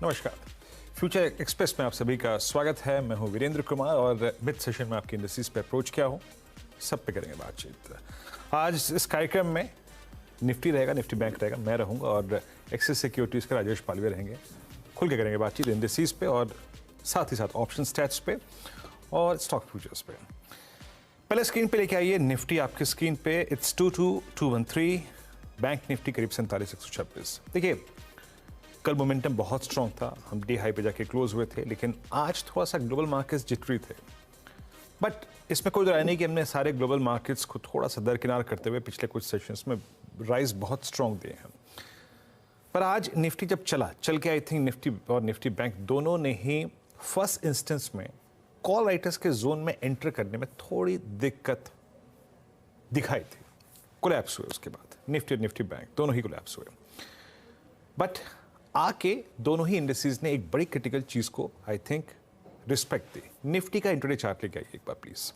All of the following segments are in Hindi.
नमस्कार। फ्यूचर एक्सप्रेस में आप सभी का स्वागत है। मैं हूं वीरेंद्र कुमार और मिड सेशन में आपकी इंडस्ट्रीज पे अप्रोच किया हूं, सब पे करेंगे बातचीत। आज इस कार्यक्रम में निफ्टी रहेगा, निफ्टी बैंक रहेगा, मैं रहूंगा और एक्सिस सिक्योरिटीज़ के राजेश पालवे रहेंगे। खुल के करेंगे बातचीत इंडस्ट्रीज पे और साथ ही साथ ऑप्शन स्टैट्स पे और स्टॉक फ्यूचर्स पे। पहले स्क्रीन पे लेके आइए निफ्टी आपकी स्क्रीन पे। इट्स 22,213, बैंक निफ्टी करीब 47,126। देखिए, कल मोमेंटम बहुत स्ट्रांग था, हम डे हाई पे जाके क्लोज हुए थे, लेकिन आज थोड़ा सा ग्लोबल मार्केट्स जिटरी थे। बट इसमें कोई राय नहीं कि हमने सारे ग्लोबल मार्केट्स को थोड़ा सा दरकिनार करते हुए पिछले कुछ सेशंस में राइज बहुत स्ट्रांग दिए हैं। पर आज निफ्टी जब चल के आई थिंक निफ्टी और निफ्टी बैंक दोनों ने ही फर्स्ट इंस्टेंस में कॉल राइटर्स के जोन में एंटर करने में थोड़ी दिक्कत दिखाई थी। कोलैप्स हुए उसके बाद निफ्टी और निफ्टी बैंक दोनों ही कोलैप्स हुए। बट आके दोनों ही इंडस्ट्रीज ने एक बड़ी क्रिटिकल चीज को I think respect the. Nifty का इंट्राडे चार्ट लेके आइए एक बार प्लीज।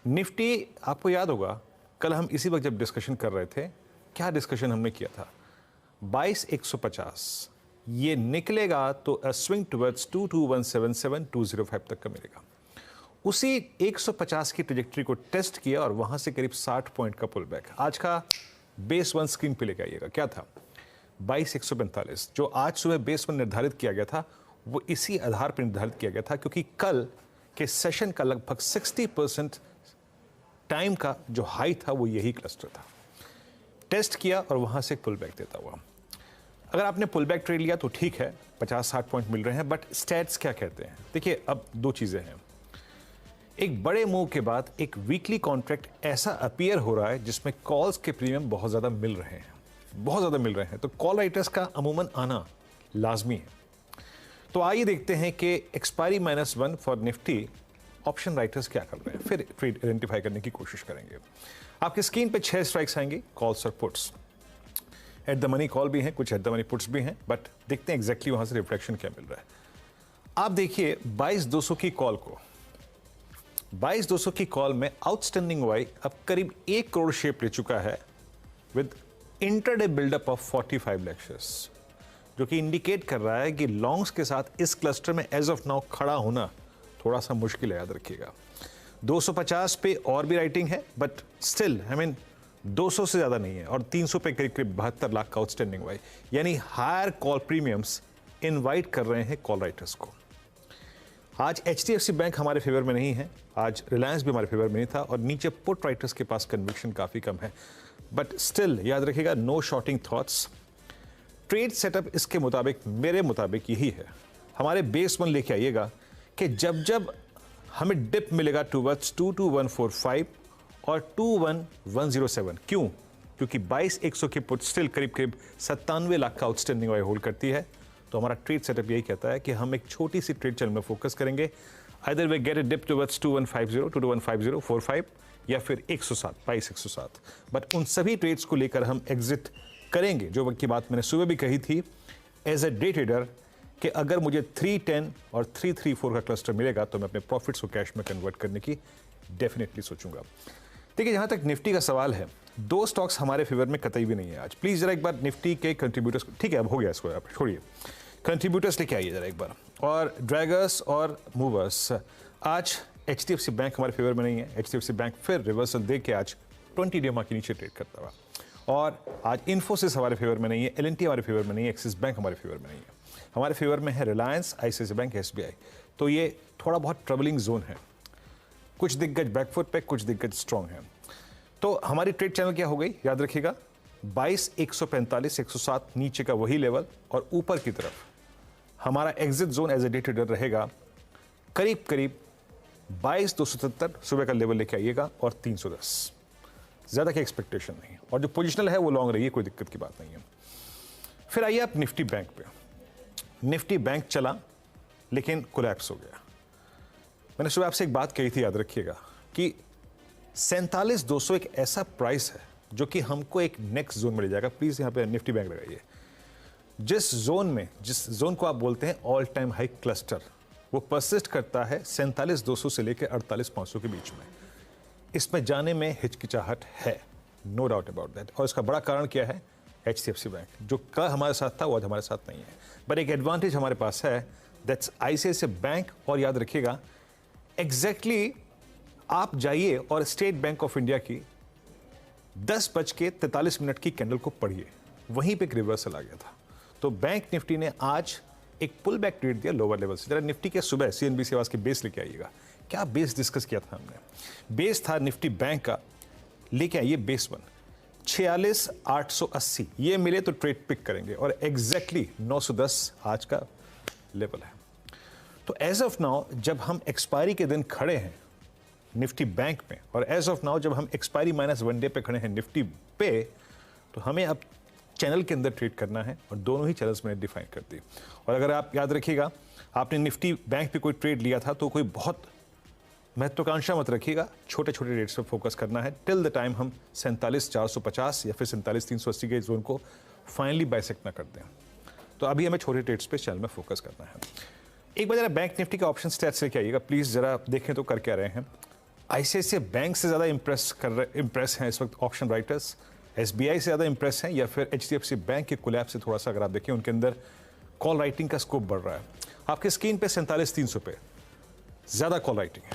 निफ्टी, आपको याद होगा कल हम इसी वक्त जब डिस्कशन कर रहे थे, क्या डिस्कशन हमने किया था, 22,150 ये निकलेगा तो स्विंग टुवर्ड्स 22,177, 205 तक का मिलेगा। उसी 150 की ट्रेजेक्टरी को टेस्ट किया और वहां से करीब 60 पॉइंट का पुल बैक। आज का बेस वन स्क्रीन पे लेके आइएगा, क्या था 22,145, जो आज सुबह बेस वन निर्धारित किया गया था, वो इसी आधार पर निर्धारित किया गया था क्योंकि कल के सेशन का लगभग 60% टाइम का जो हाई था वो यही क्लस्टर था। टेस्ट किया और वहां से पुल बैक देता हुआ। अगर आपने पुल बैक ट्रेड लिया तो ठीक है, 50-60 पॉइंट मिल रहे हैं, बट स्टैट्स क्या कहते हैं? देखिए, अब दो चीजें हैं। एक बड़े मूव के बाद एक वीकली कॉन्ट्रैक्ट ऐसा अपीयर हो रहा है जिसमें कॉल्स के प्रीमियम बहुत ज्यादा मिल रहे हैं, बहुत ज्यादा मिल रहे हैं, तो कॉल राइटर्स का अमूमन आना लाजमी है। तो आइए देखते हैं कि expiry -1 for Nifty option writers क्या कर रहे हैं, फिर ट्रेड आइडेंटिफाई करने की कोशिश करेंगे। आपकी स्क्रीन पे 6 स्ट्राइक्स आएंगी, कॉल्स और puts. At the money call भी हैं, कुछ एट द मनी पुट्स भी हैं, बट देखते हैं एग्जैक्टली वहां से रिफ्लेक्शन क्या मिल रहा है। आप देखिए 22,200 की कॉल को, 22,200 की कॉल में आउटस्टैंडिंग वाई अब करीब 1 करोड़ शेप ले चुका है with intraday buildup of 45 lakh shares, जो कि इंडिकेट कर रहा है कि लॉन्ग्स के साथ इस क्लस्टर में एज ऑफ नाउ खड़ा होना थोड़ा सा मुश्किल है, याद रखिएगा। 250 पे और भी राइटिंग है, बट स्टिल 200 से ज्यादा नहीं है, और 300 पे करीब करीब 72 लाख का आउटस्टैंडिंग वाई, यानी हायर कॉल प्रीमियम्स इनवाइट कर रहे हैं कॉल राइटर्स को। आज HDFC बैंक हमारे फेवर में नहीं है, आज रिलायंस भी हमारे फेवर में नहीं था, और नीचे पुट राइटर्स के पास कन्विक्शन काफी कम है, बट स्टिल याद रखिएगा no shorting thoughts. Trade setup इसके मुताबिक, मेरे मुताबिक यही है। हमारे बेस वन लेके आइएगा कि जब जब हमें डिप मिलेगा टूवर्ड्स 22,145 और 21,107, क्यों? क्योंकि 22,100 की पुट स्टिल करीब करीब 97 लाख का आउटस्टैंडिंग वाई होल्ड करती है। तो हमारा ट्रेड सेटअप यही कहता है कि हम एक छोटी सी ट्रेड चैनल में फोकस करेंगे। Either we get a dip towards 2150, 215045 या फिर 107, 22,107। बट उन सभी ट्रेड्स को लेकर हम एग्जिट करेंगे, जो की बात मैंने सुबह भी कही थी एज ए डे ट्रेडर, कि अगर मुझे 310 और 334 का क्लस्टर मिलेगा तो मैं अपने प्रॉफिट्स को कैश में कन्वर्ट करने की डेफिनेटली सोचूंगा। देखिए, जहां तक निफ्टी का सवाल है, 2 स्टॉक्स हमारे फेवर में कतई भी नहीं है आज। प्लीज जरा एक बार निफ्टी के कंट्रीब्यूटर्स, ठीक है अब हो गया, इसको आप छोड़िए, कंट्रीब्यूटर्स लेके आइए जरा एक बार, और ड्रैगर्स और मूवर्स। आज HDFC बैंक हमारे फेवर में नहीं है। HDFC बैंक फिर रिवर्सल दे के आज 20 DMA के नीचे ट्रेड करता हुआ, और आज इन्फोसिस हमारे फेवर में नहीं है, LNT हमारे फेवर में नहीं है, एक्सिस बैंक हमारे फेवर में नहीं है। हमारे फेवर में है रिलायंस, ICICI बैंक, SBI। तो ये थोड़ा बहुत ट्रबलिंग जोन है, कुछ दिग्गज बैकफुट पे, कुछ दिग्गज स्ट्रांग है। तो हमारी ट्रेड चैनल क्या हो गई, याद रखिएगा 22,145, 107 नीचे का वही लेवल, और ऊपर की तरफ हमारा exit zone as a day trader रहेगा करीब करीब 22,270 सुबह का लेवल लेके आइएगा, और 310, ज्यादा की एक्सपेक्टेशन नहीं। और जो पोजिशनल है वो लॉन्ग रही है, कोई दिक्कत की बात नहीं है। फिर आइए आप निफ्टी बैंक पे। निफ्टी बैंक चला लेकिन कोलैप्स हो गया। मैंने सुबह आपसे एक बात कही थी, याद रखिएगा, कि 47,200 एक ऐसा प्राइस है जो कि हमको एक नेक्स्ट जोन मिल जाएगा। प्लीज यहां पे निफ्टी बैंक लगाइए। जिस जोन को आप बोलते हैं ऑल टाइम हाई क्लस्टर, वो परसिस्ट करता है 47,200 से लेकर 48,500 के बीच में। इसमें जाने में हिचकिचाहट है, नो डाउट अबाउट दैट। और इसका बड़ा कारण क्या है? HDFC बैंक, जो कल हमारे साथ था वो आज हमारे साथ नहीं है। बट एक एडवांटेज हमारे पास है, दैट्स ICICI बैंक। और याद रखिएगा एग्जैक्टली आप जाइए और स्टेट बैंक ऑफ इंडिया की 10:43 की कैंडल को पढ़िए, वहीं पे एक रिवर्सल आ गया था। तो बैंक निफ्टी ने आज एक पुल बैक ट्रेड दिया लोअर लेवल से। जरा निफ्टी के सुबह CNBC आवाज के बेस लेके आइएगा। क्या बेस डिस्कस किया था हमने? बेस था निफ्टी बैंक का, लेके आइए बेस 1 46,880, ये मिले तो ट्रेड पिक करेंगे और एग्जैक्टली 910 आज का लेवल है। तो एज ऑफ नाउ जब हम एक्सपायरी के दिन खड़े हैं निफ्टी बैंक में, और एज ऑफ नाउ जब हम एक्सपायरी -1 डे पे खड़े हैं निफ्टी पे, तो हमें अब चैनल के अंदर ट्रेड करना है और दोनों ही चैनल्स मैंने डिफाइन कर दी। और अगर आप याद रखिएगा आपने निफ्टी बैंक पे कोई ट्रेड लिया था तो कोई बहुत महत्वाकांक्षा मत रखिएगा, छोटे छोटे रेट्स पे फोकस करना है टिल द टाइम हम 47,450 या फिर 47,380 के जोन को फाइनली बाइसेक्ट ना कर दें। तो अभी हमें छोटे ट्रेड्स पे चैनल में फोकस करना है। एक बार जरा बैंक निफ्टी का ऑप्शन स्टैट्स लेके आइएगा प्लीज, जरा देखें तो कर क्या रहे हैं। ICICI बैंक से ज़्यादा इम्प्रेस हैं इस वक्त ऑप्शन राइटर्स, SBI से ज़्यादा इम्प्रेस हैं, या फिर HDFC बैंक के कोलैप से थोड़ा सा अगर आप देखें उनके अंदर कॉल राइटिंग का स्कोप बढ़ रहा है। आपकी स्क्रीन पे 47,300 पे ज़्यादा कॉल राइटिंग है,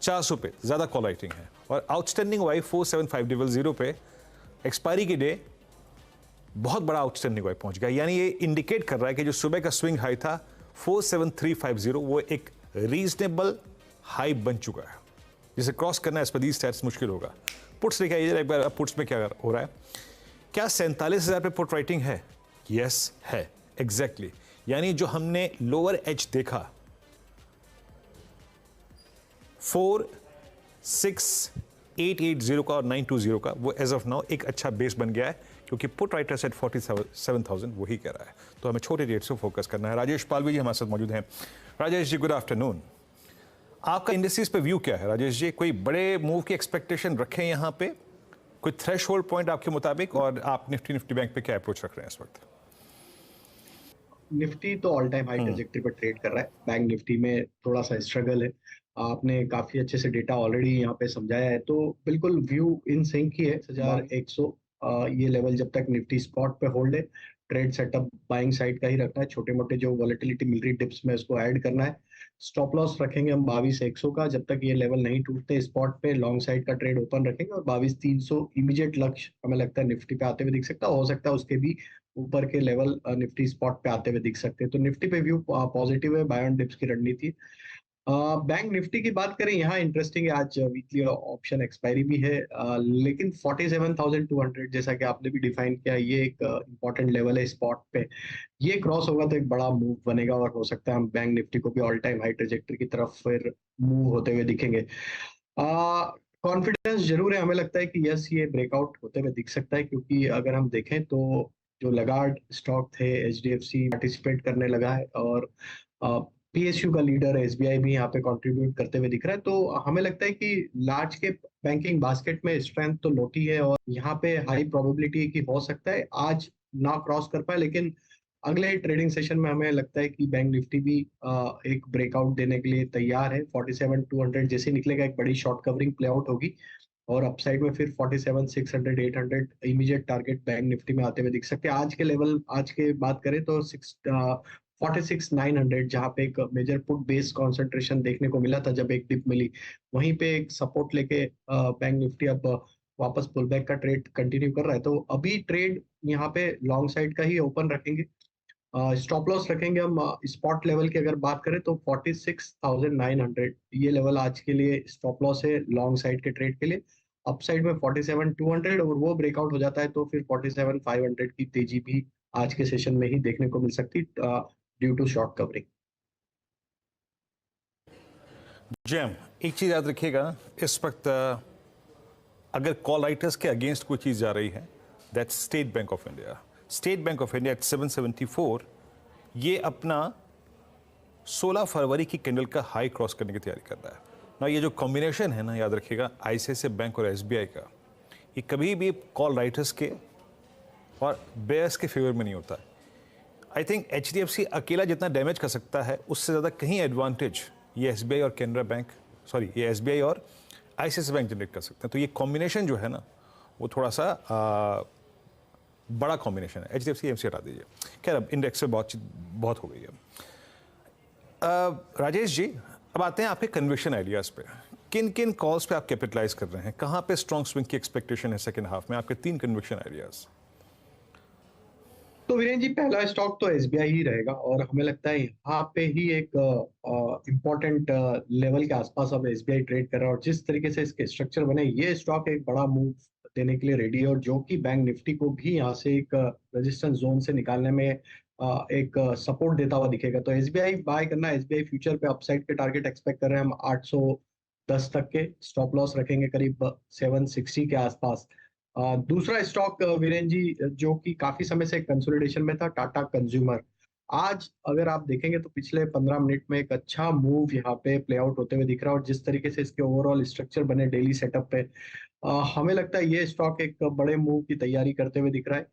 400 पे ज़्यादा कॉल राइटिंग है, और आउटस्टैंडिंग वाई 47500 पे एक्सपायरी के डे बहुत बड़ा आउटस्टैंडिंग वाई पहुंच गया। यानी ये इंडिकेट कर रहा है कि जो सुबह का स्विंग हाई था 47350 वो एक रीजनेबल हाई बन चुका है, जिसे क्रॉस करना इस पर दी स्टैट्स मुश्किल होगा। पुट्स देखिए एक बार, पुट्स में क्या हो रहा है? क्या 47,000 पे पुट राइटिंग है? यस है, एग्जैक्टली। यानी जो हमने लोअर एज देखा 46880 का और 920 का, वो एज ऑफ नाउ एक अच्छा बेस बन गया है, क्योंकि पुट राइटर सेट 47,000 वही कह रहा है। तो हमें छोटे रेट्स पे फोकस करना है। राजेश पालवी जी हमारे साथ मौजूद हैं। Rajesh ji good afternoon. आपका इंडस्ट्रीज पे व्यू क्या है राजेश जी? कोई बड़े मूव की एक्सपेक्टेशन रखें यहाँ पे? कोई थ्रेशहोल्ड पॉइंट आपके मुताबिक, और आप निफ्टी बैंक पे क्या अप्रोच रख रहे हैं इस वक्त? निफ्टी तो ऑल टाइम हाई ट्रेजेक्टरी पर ट्रेड कर रहा है। बैंक निफ्टी में थोड़ा सा स्ट्रगल है। आपने काफी अच्छे से डेटा ऑलरेडी यहाँ पे समझाया है, तो बिल्कुल व्यू इन सिंक ही है। 6100 ये लेवल जब तक निफ्टी स्पॉट पे होल्ड है, ट्रेड सेटअप बाइंग साइड का ही रखना है। छोटे मोटे जो वॉलेटिलिटी मिल रही डिप्स में उसको ऐड करना है। स्टॉप लॉस रखेंगे हम 22,100 का, जब तक ये लेवल नहीं टूटते स्पॉट पे लॉन्ग साइड का ट्रेड ओपन रखेंगे। और 22,300 इमीडिएट लक्ष्य हमें लगता है निफ्टी पे आते हुए दिख सकता है। हो सकता है उसके भी ऊपर के लेवल निफ्टी स्पॉट पे आते हुए दिख सकते हैं। तो निफ्टी पे व्यू पॉजिटिव है, बाय ऑन डिप्स की रणनीति। बैंक निफ्टी की बात करें, यहाँ इंटरेस्टिंग है, आज वीकली ऑप्शन एक्सपायरी भी है, लेकिन 47,200 जैसा कि आपने भी डिफाइन किया, ये एक इंपॉर्टेंट लेवल है स्पॉट पे। ये क्रॉस होगा तो एक बड़ा मूव बनेगा, और हो सकता है हम बैंक निफ्टी को भी ऑल टाइम हाई ट्रेजेक्टरी की तरफ फिर मूव होते हुए दिखेंगे। कॉन्फिडेंस जरूर है, हमें लगता है कि यस ये ब्रेकआउट होते हुए दिख सकता है, क्योंकि अगर हम देखें तो जो लगार्ड स्टॉक थे HDFC पार्टिसिपेट करने लगा है, और PSU का लीडर SBI भी यहाँ पे कंट्रीब्यूट करते हुए दिख रहा है। तो हमें लगता है कि लार्ज के बैंकिंग बास्केट में स्ट्रेंथ तो लौटी है, और यहाँ पे हाई प्रोबेबिलिटी है कि हो सकता है आज ना क्रॉस कर पाए, लेकिन अगले ट्रेडिंग सेशन में हमें लगता है कि बैंक निफ्टी भी एक ब्रेकआउट देने के लिए तैयार है। 47,200 जैसे निकलेगा एक बड़ी शॉर्ट कवरिंग प्ले आउट होगी, और अपसाइड में फिर 47,600 800 इमीडिएट टारगेट बैंक निफ्टी में आते हुए दिख सकते हैं। आज के लेवल, आज के बात करें तो 46,900, जहाँ पे एक मेजर पुट बेस कॉन्सेंट्रेशन देखने को मिला था जब एक डिप मिली, वहीं पे एक सपोर्ट लेके बैंक निफ्टी अब वापस पुल बैक का ट्रेड कंटिन्यू कर रहा है। तो अभी ट्रेड यहाँ पे लॉन्ग साइड का ही ओपन रखेंगे। स्टॉप लॉस रखेंगे हम स्पॉट लेवल की अगर बात करें तो 46,900 ये लेवल आज के लिए स्टॉप लॉस है लॉन्ग साइड के ट्रेड के लिए। अपसाइड में 47,200, और वो ब्रेकआउट हो जाता है तो फिर 47,500 की तेजी भी आज के सेशन में ही देखने को मिल सकती ड्यू टू शॉर्ट कवरिंग। जैम, एक चीज याद रखिएगा, इस वक्त अगर कॉल राइटर्स के अगेंस्ट कोई चीज जा रही है, that's state bank of India. State bank of India at 774, ये अपना 16 फरवरी की कैंडल का हाई क्रॉस करने की तैयारी कर रहा है ना। ये जो कॉम्बिनेशन है ना, याद रखिएगा ICICI बैंक और SBI का, ये कभी भी कॉल राइटर्स के और बेयर्स के फेवर में नहीं होता। आई थिंक HDFC अकेला जितना डैमेज कर सकता है, उससे ज़्यादा कहीं एडवांटेज ये SBI और कैनरा बैंक, सॉरी ये SBI और ICICI बैंक जनरेट कर सकते हैं। तो ये कॉम्बिनेशन जो है ना, वो थोड़ा सा बड़ा कॉम्बिनेशन है। HDFC AMC हटा दीजिए। खैर अब इंडेक्स से बहुत हो गई है। राजेश जी, अब आते हैं आपके कन्विक्शन आइडियाज पे। किन किन कॉल्स पे आप कैपिटलाइज कर रहे हैं, कहाँ पे स्ट्रॉन्ग स्विंग की एक्सपेक्टेशन है सेकंड हाफ में, आपके 3 कन्विक्शन आइडियाज? तो वीरेन जी, पहला स्टॉक तो एसबीआई ही रहेगा और हमें लगता है यहाँ पे ही एक इम्पोर्टेंट लेवल के आसपास अब एसबीआई ट्रेड कर रहा है और जिस तरीके से इसके स्ट्रक्चर बने, ये स्टॉक एक बड़ा मूव देने के लिए रेडी है और जो कि बैंक निफ्टी को भी यहाँ से एक रेजिस्टेंस जोन से निकालने में एक सपोर्ट देता हुआ दिखेगा। तो एसबीआई बाय करना, एसबीआई फ्यूचर पे अपसाइड के टारगेट एक्सपेक्ट कर रहे हैं हम 810 तक के, स्टॉप लॉस रखेंगे करीब 760 के आसपास। दूसरा स्टॉक वीरेन जी जो कि काफी समय से कंसोलिडेशन में था, टाटा कंज्यूमर। आज अगर आप देखेंगे तो पिछले 15 मिनट में एक अच्छा मूव यहाँ पे प्ले आउट होते हुए दिख रहा है और जिस तरीके से इसके ओवरऑल स्ट्रक्चर बने डेली सेटअप पे, हमें लगता है ये स्टॉक एक बड़े मूव की तैयारी करते हुए दिख रहा है।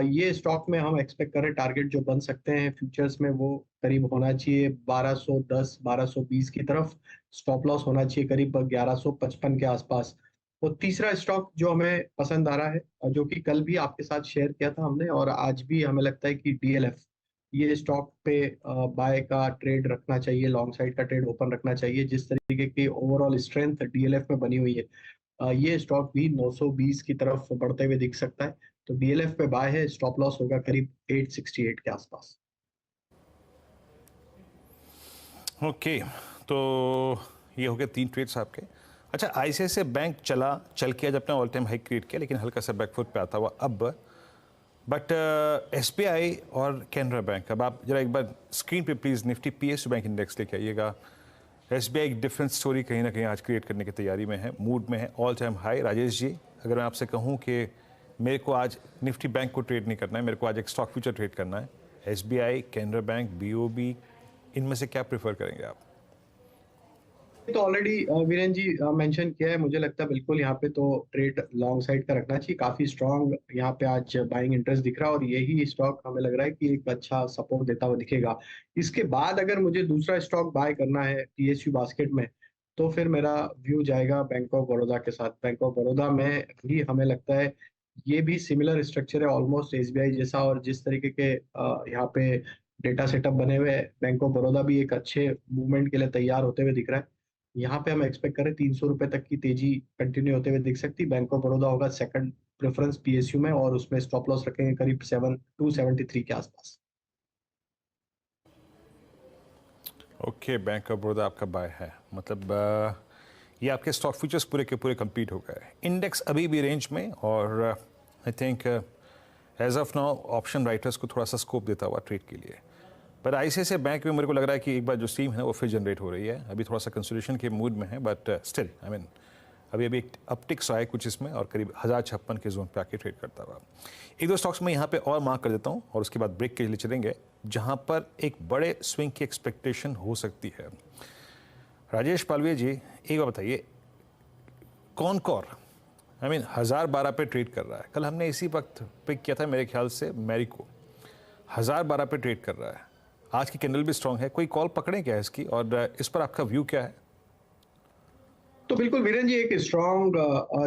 ये स्टॉक में हम एक्सपेक्ट कर रहे हैं टारगेट जो बन सकते हैं फ्यूचर्स में वो करीब होना चाहिए 1210 1220 की तरफ, स्टॉप लॉस होना चाहिए करीब 1155 के आसपास। तो तीसरा स्टॉक जो हमें पसंद आ रहा है और जो कि कल भी आपके साथ शेयर किया था हमने और आज भी हमें लगता है कि डीएलएफ, ये स्टॉक पे बाय का ट्रेड रखना चाहिए, लॉन्ग साइड का ट्रेड ओपन रखना चाहिए। जिस तरीके की ओवरऑल स्ट्रेंथ डीएलएफ में बनी हुई है, ये स्टॉक भी 920 की तरफ बढ़ते हुए दिख सकता है। तो डीएलएफ पे बाय है, स्टॉप लॉस होगा करीब 868 के आसपास। ओके, तो ये हो गए 3 ट्रेड्स आपके। अच्छा, आईसीआईसीआई बैंक चल के आज अपना ऑल टाइम हाई क्रिएट किया, लेकिन हल्का सा बैकफुट पे आता हुआ अब। बट एसबीआई और कैनरा बैंक, अब आप जरा एक बार स्क्रीन पे please Nifty PSU bank index लेके आइएगा। एसबीआई एक डिफरेंट स्टोरी कहीं ना कहीं आज क्रिएट करने की तैयारी में है, मूड में है, all time high. Rajesh ji, अगर मैं आपसे कहूँ कि मेरे को आज निफ्टी बैंक को ट्रेड नहीं करना है, मेरे को आज एक स्टॉक फ्यूचर ट्रेड करना है, एसबीआई, कैनरा बैंक, बीओबी, इनमें से क्या प्रेफर करेंगे आप? तो ऑलरेडी वीरेन जी मेंशन किया है, मुझे लगता है बिल्कुल यहाँ पे तो ट्रेड लॉन्ग साइड का रखना चाहिए। काफी स्ट्रांग यहाँ पे आज बाइंग इंटरेस्ट दिख रहा है और यही स्टॉक हमें लग रहा है कि एक अच्छा सपोर्ट देता हुआ दिखेगा। इसके बाद अगर मुझे दूसरा स्टॉक बाय करना है पीएसयू बास्केट में, तो फिर मेरा व्यू जाएगा बैंक ऑफ बड़ौदा के साथ। बैंक ऑफ बड़ौदा में भी हमें लगता है ये भी सिमिलर स्ट्रक्चर है ऑलमोस्ट एसबीआई जैसा और जिस तरीके के यहाँ पे डेटा सेटअप बने हुए हैं, बैंक ऑफ बड़ौदा भी एक अच्छे मूवमेंट के लिए तैयार होते हुए दिख रहा है। यहाँ पे हम एक्सपेक्ट करें 300 रुपए तक की तेजी कंटिन्यू होते हुए दिख सकती। बैंक ऑफ बड़ौदा होगा सेकंड प्रेफरेंस पीएसयू में और उसमें स्टॉप लॉस रखेंगे करीब 273 के आसपास। ओके, बैंक ऑफ बड़ौदा आपका बाय है, मतलब ये आपके स्टॉक फ्यूचर्स पूरे के पूरे कंप्लीट हो गए। इंडेक्स अभी भी रेंज में और I think as of now option writers को थोड़ा सा स्कोप देता हुआ ट्रेड के लिए। पर आईसीआईसीआई बैंक में मेरे को लग रहा है कि एक बार जो स्टीम है ना वो फिर जनरेट हो रही है, अभी थोड़ा सा कंसोलिडेशन के मूड में है, बट स्टिल आई मीन अभी एक अपटिक्स आए कुछ इसमें और करीब 1056 के जोन पे आके ट्रेड करता हुआ। एक दो स्टॉक्स में यहाँ पे और मार्क कर देता हूँ और उसके बाद ब्रेक के लिए चलेंगे, जहाँ पर एक बड़े स्विंग की एक्सपेक्टेशन हो सकती है। राजेश पालवे जी, एक बार बताइए, कॉनकॉर आई मीन 1012 पे ट्रेड कर रहा है, कल हमने इसी वक्त पिक किया था मेरे ख्याल से मैरिको, 1012 पे ट्रेड कर रहा है, आज की कैंडल भी स्ट्रांग है, कोई कॉल पकड़े क्या है इसकी और इस पर आपका व्यू क्या है? तो बिल्कुल वीरेन जी, एक स्ट्रॉन्ग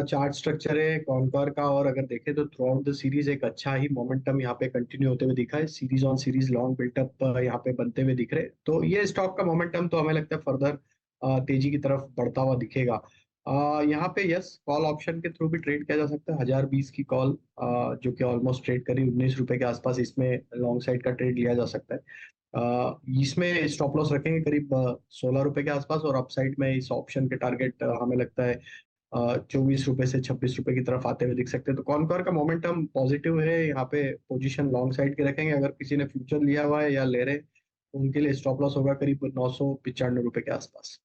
चार्ट स्ट्रक्चर है कॉनकॉर का और अगर देखें तो थ्रू आउट द सीरीज एक अच्छा ही मोमेंटम यहाँ पे कंटिन्यू होते हुए दिखा है। Series on series long built up यहाँ पे बनते हुए दिख रहे, तो ये स्टॉक का मोमेंटम तो हमें लगता है फर्दर तेजी की तरफ बढ़ता हुआ दिखेगा। यहाँ पे यस, कॉल ऑप्शन के थ्रू भी ट्रेड किया जा सकता है। 1020 की कॉल जो कि ऑलमोस्ट ट्रेड करी 19 रुपए के आसपास, इसमें लॉन्ग साइड का ट्रेड लिया जा सकता है। इसमें स्टॉप लॉस रखेंगे करीब 16 रुपए के आसपास और अपसाइड में इस ऑप्शन के टारगेट हमें लगता है 24 रुपए से 26 रुपए की तरफ आते हुए दिख सकते हैं। तो कॉनकॉर का मोमेंटम पॉजिटिव है, यहाँ पे पोजीशन लॉन्ग साइड के रखेंगे। अगर किसी ने फ्यूचर लिया हुआ है या ले रहे तो उनके लिए स्टॉप लॉस होगा करीब 995 रुपए के आसपास।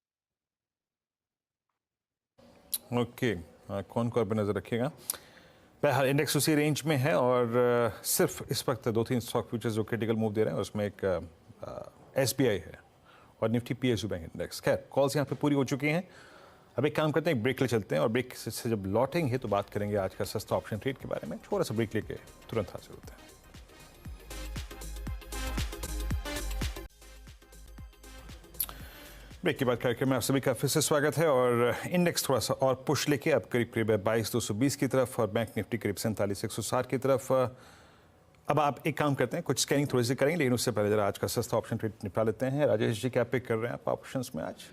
ओके, कॉनकॉर पर नज़र रखिएगा। बहरहाल इंडेक्स उसी रेंज में है और सिर्फ इस वक्त 2-3 स्टॉक फ्यूचर्स जो क्रिटिकल मूव दे रहे हैं, उसमें एक एसबीआई है और निफ्टी पीएसयू बैंक इंडेक्स। खैर, कॉल्स यहाँ पे पूरी हो चुकी हैं। अब एक काम करते हैं, एक ब्रेक ले चलते हैं और ब्रेक से जब लौटेंगे तो बात करेंगे आज का सस्ता ऑप्शन ट्रेड के बारे में। थोड़ा सा ब्रेक लेके तुरंत हाजिर होते हैं। ब्रेक के बाद कार्यक्रम में आप सभी का फिर से स्वागत है और इंडेक्स थोड़ा सा और पुश लेके अब करीब करीब 22,220 की तरफ और बैंक निफ्टी करीब 47,160 की तरफ। अब आप एक काम करते हैं, कुछ स्कैनिंग थोड़ी सी करेंगे, लेकिन उससे पहले जरा आज का सस्ता ऑप्शन ट्रेड निपटा लेते हैं। राजेश जी, क्या पिक कर रहे हैं आप ऑप्शंस में आज?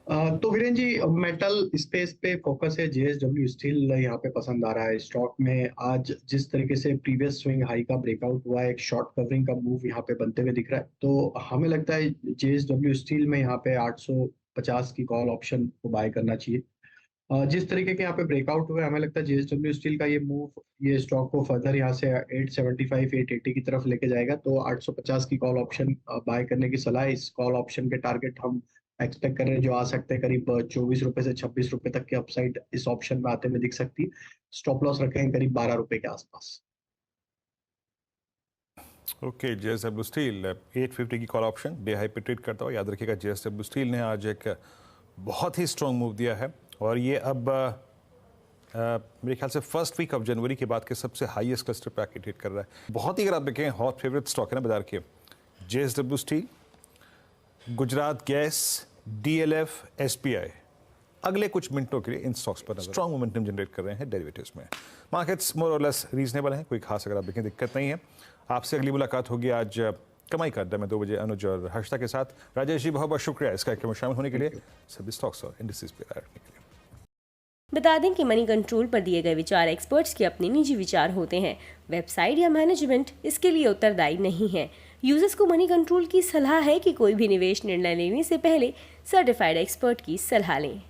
तो वीरेन जी, मेटल स्पेस पे फोकस है। जेएसडब्ल्यू स्टील यहाँ पे पसंद आ रहा है स्टॉक में। आज जिस तरीके से प्रीवियस स्विंग हाई का ब्रेकआउट हुआ है, एक शॉर्ट कवरिंग का मूव यहाँ पे बनते हुए दिख रहा है, तो हमें लगता है जेएसडब्ल्यू स्टील में यहाँ पे 850 की कॉल ऑप्शन को बाय करना चाहिए। जिस तरीके के यहाँ पे ब्रेकआउट हुए, हमें लगता है जेएसडब्ल्यू स्टील का ये मूव ये स्टॉक को फर्दर यहाँ से 875 880 की तरफ लेके जाएगा। तो 850 की कॉल ऑप्शन बाय करने की सलाह है। इस कॉल ऑप्शन के टारगेट हम एक्सपेक्ट कर रहे हैं जो आ सकते हैं करीब 24 रुपए से 26 रुपए तक की अपसाइड इस ऑप्शन में आते हुए दिख सकती है। स्टॉप लॉस रखें करीब 12 रुपए के आसपास। ओके, जेएसडब्ल्यू स्टील 850 की कॉल ऑप्शन डे हाई पे ट्रेड करता हुआ। याद रखिएगा, जेएसडब्ल्यू स्टील ने आज एक बहुत ही स्ट्रॉन्ग मूव दिया है और ये अब मेरे ख्याल से फर्स्ट वीक ऑफ जनवरी के बाद के सबसे हाईएस्ट क्लस्टर पे आके ट्रेड कर रहा है। बहुत ही, अगर आप देखें, हॉट फेवरेट स्टॉक है ना बाजार के। JSW steel, Gujarat gas, DLF, SBI अगले कुछ मिनटों के लिए इन स्टॉक्स पर स्ट्रॉन्ग मोमेंटम जनरेट कर रहे हैं डेरिवेटिव्स में। मार्केट्स मोर और लेस रीजनेबल हैं, कोई खास अगर आप देखें दिक्कत नहीं है। आपसे अगली मुलाकात होगी आज कमाई का अड्डा में 2 बजे अनुज और हर्षता के साथ। राजेश जी, बहुत बहुत शुक्रिया इस कार्यक्रम में शामिल होने के लिए, सभी स्टॉक्स और इंडिसेस पे राय रखने के लिए। बता दें कि मनी कंट्रोल पर दिए गए विचार एक्सपर्ट्स के अपने निजी विचार होते हैं। वेबसाइट या मैनेजमेंट इसके लिए उत्तरदायी नहीं है। यूजर्स को मनी कंट्रोल की सलाह है कि कोई भी निवेश निर्णय लेने से पहले सर्टिफाइड एक्सपर्ट की सलाह लें।